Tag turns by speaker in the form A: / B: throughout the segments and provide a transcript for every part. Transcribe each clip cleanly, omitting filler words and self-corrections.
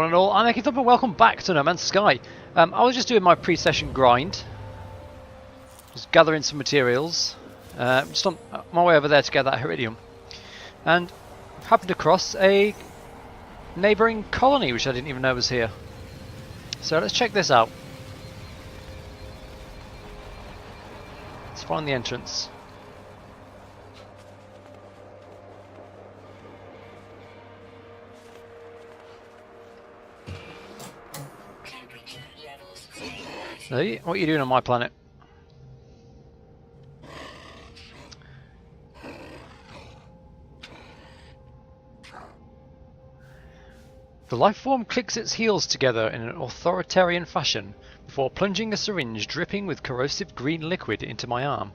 A: and all, I'm EkkiThump and welcome back to No Man's Sky. I was just doing my pre-session grind, just gathering some materials, just on my way over there to get that iridium, and happened across a neighbouring colony which I didn't even know was here. So let's check this out. Let's find the entrance. Hey, what are you doing on my planet? The life form clicks its heels together in an authoritarian fashion before plunging a syringe dripping with corrosive green liquid into my arm.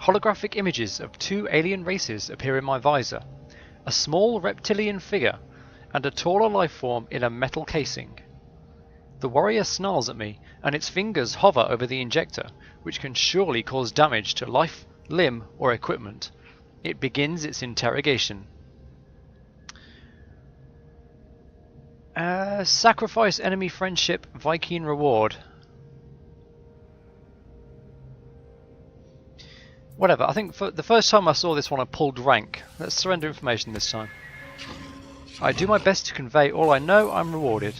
A: Holographic images of two alien races appear in my visor, a small reptilian figure and a taller life form in a metal casing. The warrior snarls at me, and its fingers hover over the injector, which can surely cause damage to life, limb, or equipment. It begins its interrogation. Sacrifice enemy friendship, Viking reward. Whatever, I think for the first time I saw this one I pulled rank. Let's surrender information this time. I do my best to convey all I know, I'm rewarded.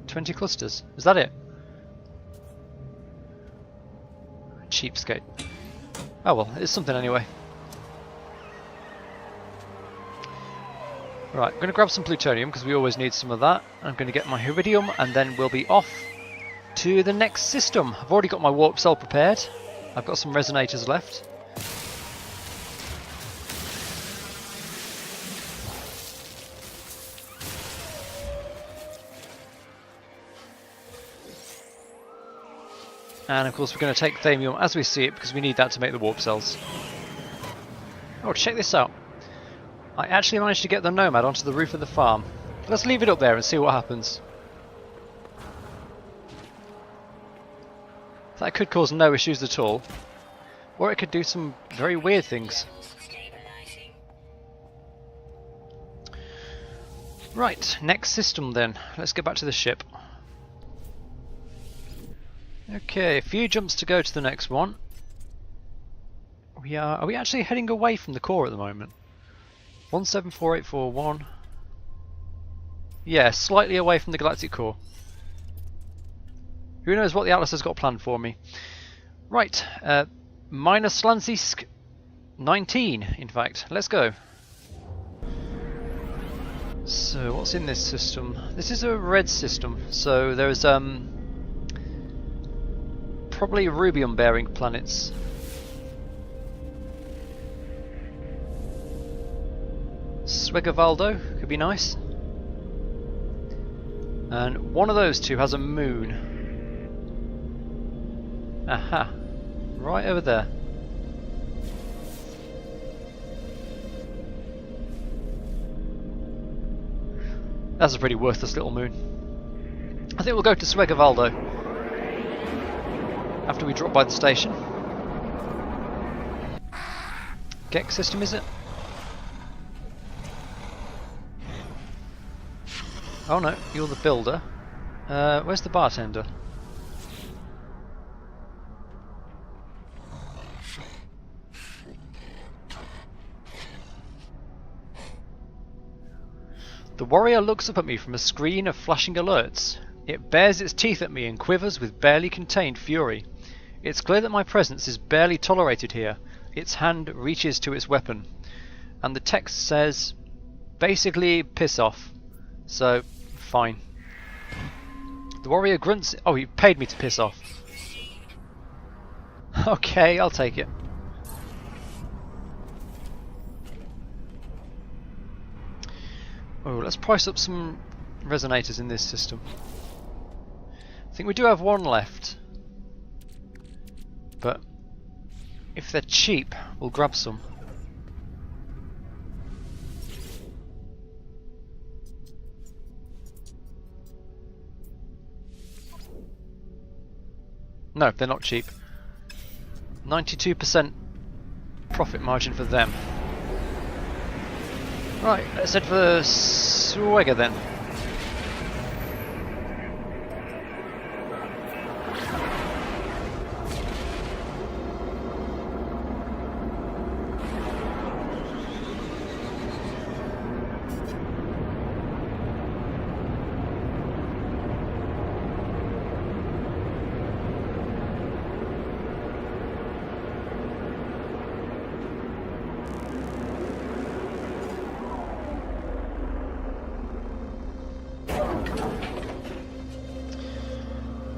A: 20 clusters. Is that it? Cheapskate. Oh well, it's something anyway. Right, I'm going to grab some plutonium because we always need some of that. I'm going to get my iridium and then we'll be off to the next system. I've already got my warp cell prepared. I've got some resonators left. And of course we're going to take thamium as we see it because we need that to make the warp cells. Oh, check this out. I actually managed to get the Nomad onto the roof of the farm. Let's leave it up there and see what happens. That could cause no issues at all. Or it could do some very weird things. Right, next system then. Let's get back to the ship. Okay, a few jumps to go to the next one. Are we actually heading away from the core at the moment? 174841. Yeah, slightly away from the galactic core. Who knows what the Atlas has got planned for me. Right, minus Slansisk 19, in fact. Let's go. So, what's in this system? This is a red system, so there's probably rubium-bearing planets. Svegavaldo could be nice. And one of those two has a moon. Aha! Right over there. That's a pretty worthless little moon. I think we'll go to Svegavaldo after we drop by the station. Gek system, is it? Oh no, you're the builder. Where's the bartender? The warrior looks up at me from a screen of flashing alerts. It bares its teeth at me and quivers with barely contained fury. It's clear that my presence is barely tolerated here. Its hand reaches to its weapon. And the text says, basically, piss off. So, fine. The warrior grunts. Oh, he paid me to piss off. Okay, I'll take it. Oh, let's price up some resonators in this system. I think we do have one left. But if they're cheap, we'll grab some. No, they're not cheap. 92% profit margin for them. Right, let's head for Swagger then.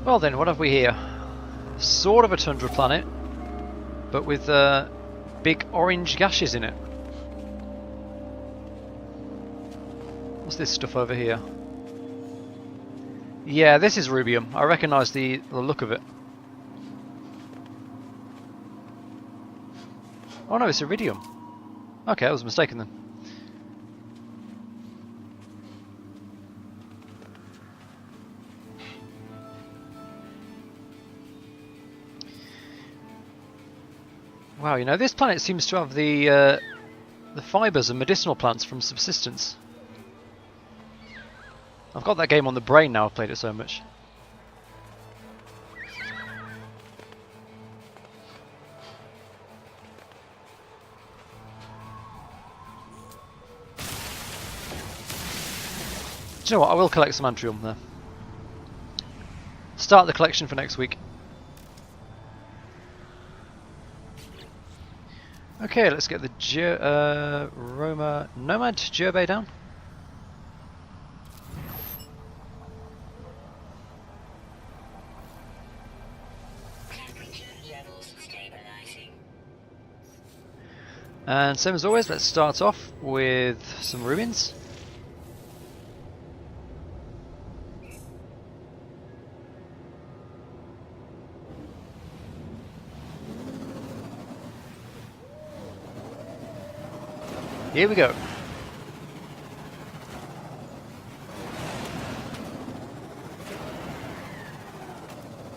A: Well then, what have we here? Sort of a Tundra Planet, but with big orange gashes in it. What's this stuff over here? Yeah, this is rubium. I recognise the look of it. Oh no, it's iridium. Okay, I was mistaken then. Wow, you know, this planet seems to have the fibres and medicinal plants from subsistence. I've got that game on the brain now, I've played it so much. Do you know what, I will collect some Antrium there. Start the collection for next week. Okay, let's get the Roma Nomad Gerbet down. And same as always, let's start off with some ruins. Here we go.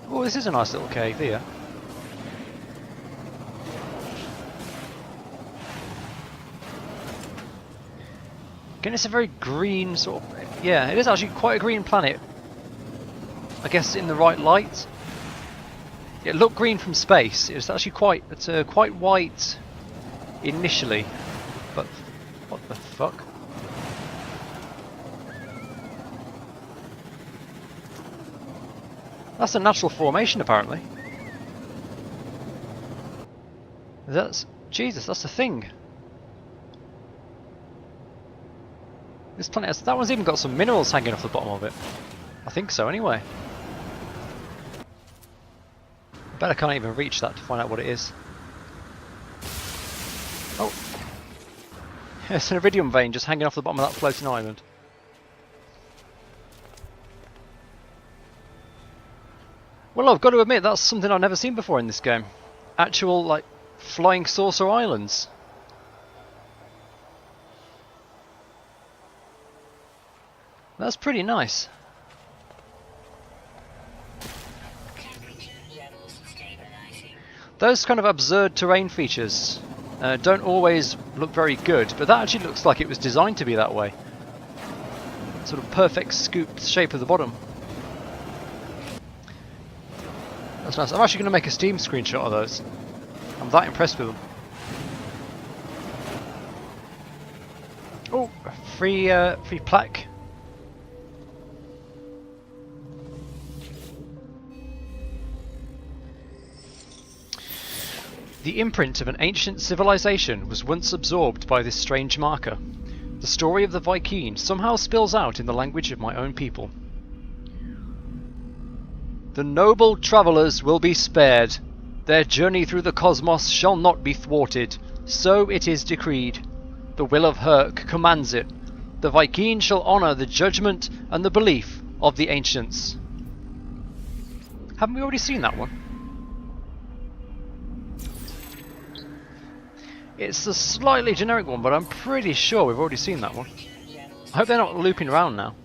A: Oh, this is a nice little cave here. Again, it's a very green sort of... Yeah, it is actually quite a green planet. I guess in the right light. It looked green from space. It's actually quite... It's quite white initially. But what the fuck? That's a natural formation, apparently. That's... Jesus, that's a thing. This planet has... That one's even got some minerals hanging off the bottom of it. I think so, anyway. I bet I can't even reach that to find out what it is. Oh. It's an iridium vein just hanging off the bottom of that floating island. Well, I've got to admit, that's something I've never seen before in this game. Actual, like, flying saucer islands. That's pretty nice. Those kind of absurd terrain features don't always look very good, but that actually looks like it was designed to be that way. Sort of perfect scooped shape of the bottom. That's nice. I'm actually going to make a Steam screenshot of those. I'm that impressed with them. Oh, free plaque. The imprint of an ancient civilization was once absorbed by this strange marker. The story of the Viking somehow spills out in the language of my own people. The noble travellers will be spared. Their journey through the cosmos shall not be thwarted. So it is decreed. The will of Herc commands it. The Viking shall honour the judgment and the belief of the ancients. Haven't we already seen that one? It's a slightly generic one, but I'm pretty sure we've already seen that one. I hope they're not looping around now.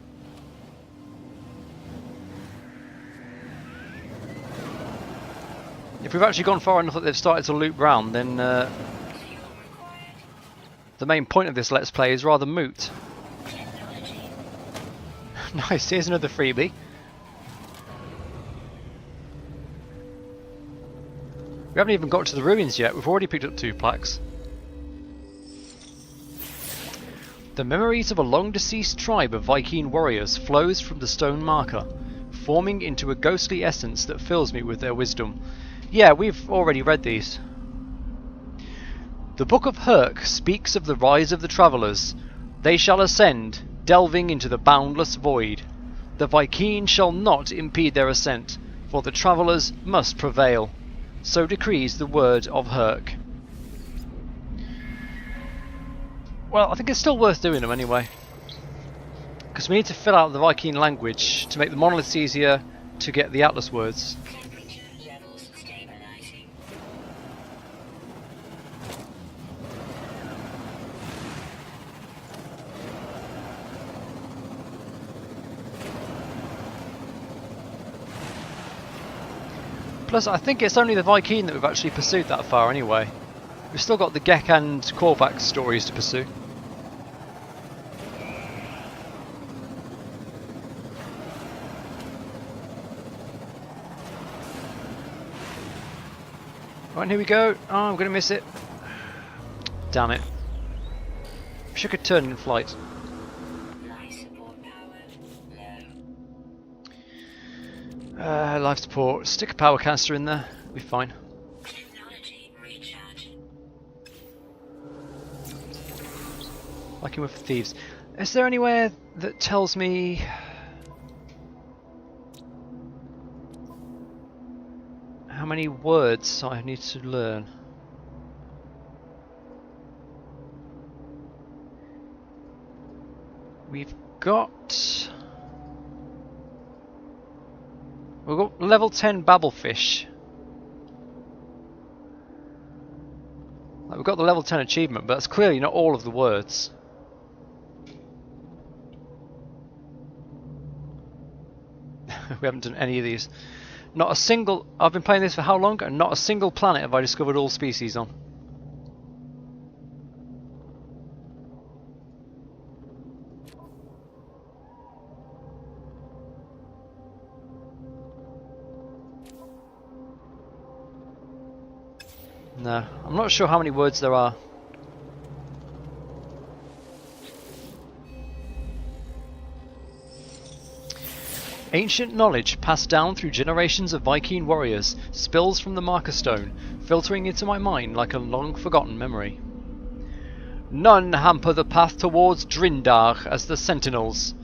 A: If we've actually gone far enough that they've started to loop round, then the main point of this Let's Play is rather moot. Nice, here's another freebie. We haven't even got to the ruins yet, we've already picked up 2 plaques. The memories of a long-deceased tribe of Viking warriors flows from the stone marker, forming into a ghostly essence that fills me with their wisdom. Yeah, we've already read these. The Book of Herc speaks of the rise of the travellers. They shall ascend, delving into the boundless void. The Viking shall not impede their ascent, for the travellers must prevail. So decrees the word of Herc. Well, I think it's still worth doing them anyway. Because we need to fill out the Viking language to make the monoliths easier to get the Atlas words. Plus, I think it's only the Viking that we've actually pursued that far anyway. We've still got the Gek and Korvac stories to pursue. Right, here we go. Oh, I'm going to miss it. Damn it. Wish I could turn in flight. Life support. Stick a power canister in there. We'll be fine. Working with thieves. Is there anywhere that tells me how many words I need to learn? We've got level 10 Babblefish. Like, we've got the level 10 achievement, but that's clearly not all of the words. We haven't done any of these. Not a single... I've been playing this for how long? And not a single planet have I discovered all species on. No, I'm not sure how many words there are. Ancient knowledge passed down through generations of Viking warriors spills from the marker stone, filtering into my mind like a long-forgotten memory. None hamper the path towards Drindar as the sentinels.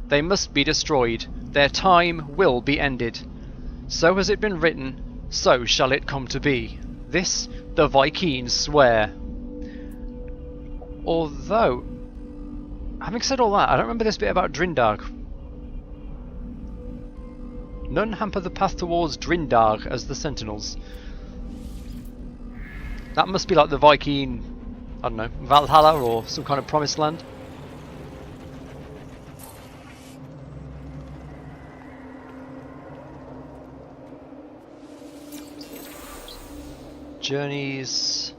A: They must be destroyed. Their time will be ended. So has it been written, so shall it come to be. This the Vikings swear. Although, having said all that, I don't remember this bit about Drindar. None hamper the path towards Drindar as the sentinels. That must be like the Viking, I don't know, Valhalla or some kind of promised land. Journeys.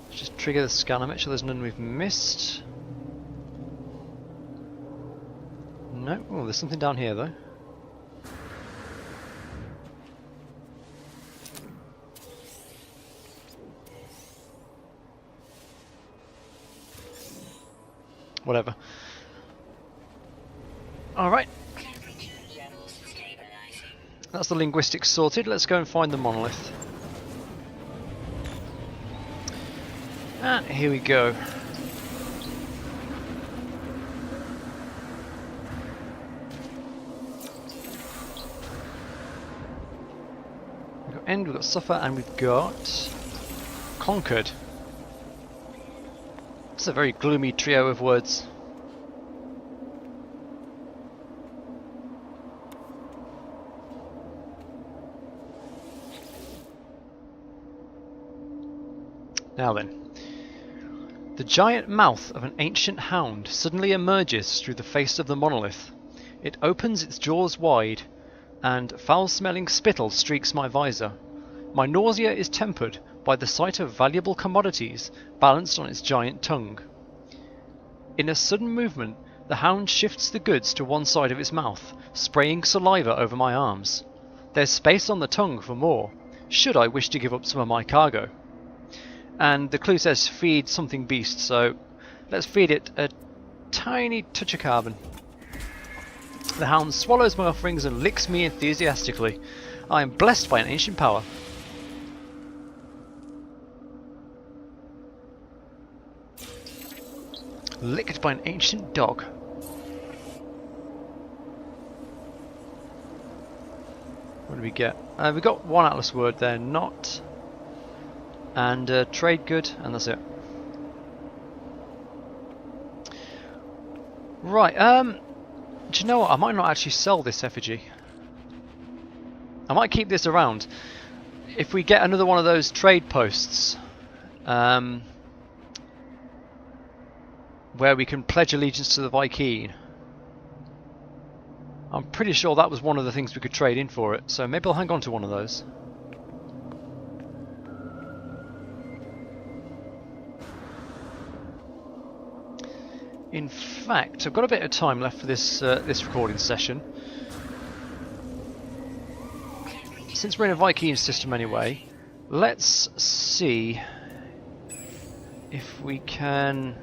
A: Let's just trigger the scanner, make sure there's none we've missed. No, oh, there's something down here though. Whatever. Alright. That's the linguistics sorted. Let's go and find the monolith. And here we go. We've got end, we've got suffer, and we've got conquered. It's a very gloomy trio of words. Now then, the giant mouth of an ancient hound suddenly emerges through the face of the monolith. It opens its jaws wide, and foul-smelling spittle streaks my visor. My nausea is tempered by the sight of valuable commodities balanced on its giant tongue. In a sudden movement, the hound shifts the goods to one side of its mouth, spraying saliva over my arms. There's space on the tongue for more, should I wish to give up some of my cargo. And the clue says feed something beast, so let's feed it a tiny touch of carbon. The hound swallows my offerings and licks me enthusiastically. I am blessed by an ancient power. Licked by an ancient dog. What do we get? We got one atlas word there, not, and trade good, and that's it. Right, do you know what? I might not actually sell this effigy. I might keep this around. If we get another one of those trade posts, where we can pledge allegiance to the Vy'keen. I'm pretty sure that was one of the things we could trade in for it, so maybe I'll hang on to one of those. In fact, I've got a bit of time left for this this recording session. Since we're in a Vy'keen system anyway, let's see if we can...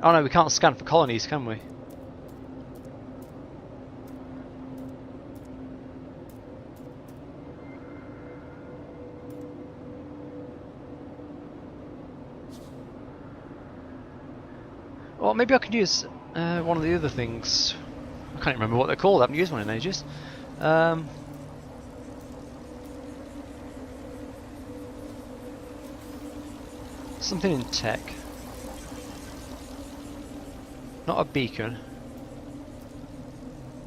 A: Oh no, we can't scan for colonies, can we? Well, maybe I can use one of the other things. I can't remember what they're called, I haven't used one in ages. Something in tech. Not a beacon.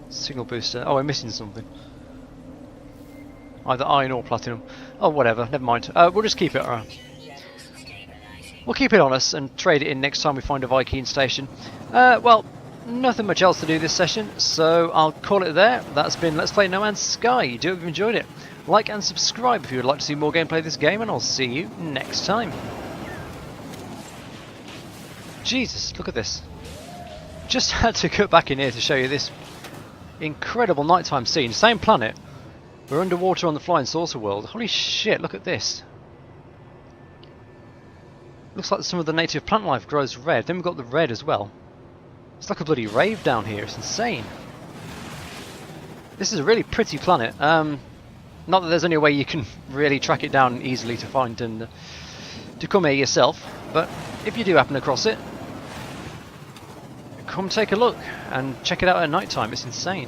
A: Signal booster. Oh, we're missing something. Either iron or platinum. Oh, whatever. Never mind. We'll just keep it around. We'll keep it on us and trade it in next time we find a Vy'keen station. Well, nothing much else to do this session, so I'll call it there. That's been Let's Play No Man's Sky. Do hope you've enjoyed it. Like and subscribe if you would like to see more gameplay of this game, and I'll see you next time. Jesus, look at this. Just had to cut back in here to show you this incredible nighttime scene. Same planet. We're underwater on the flying saucer world. Holy shit, look at this. Looks like some of the native plant life grows red. Then we've got the red as well. It's like a bloody rave down here. It's insane. This is a really pretty planet. Not that there's any way you can really track it down easily to find and to come here yourself. But if you do happen across it, come take a look and check it out at night time. It's insane.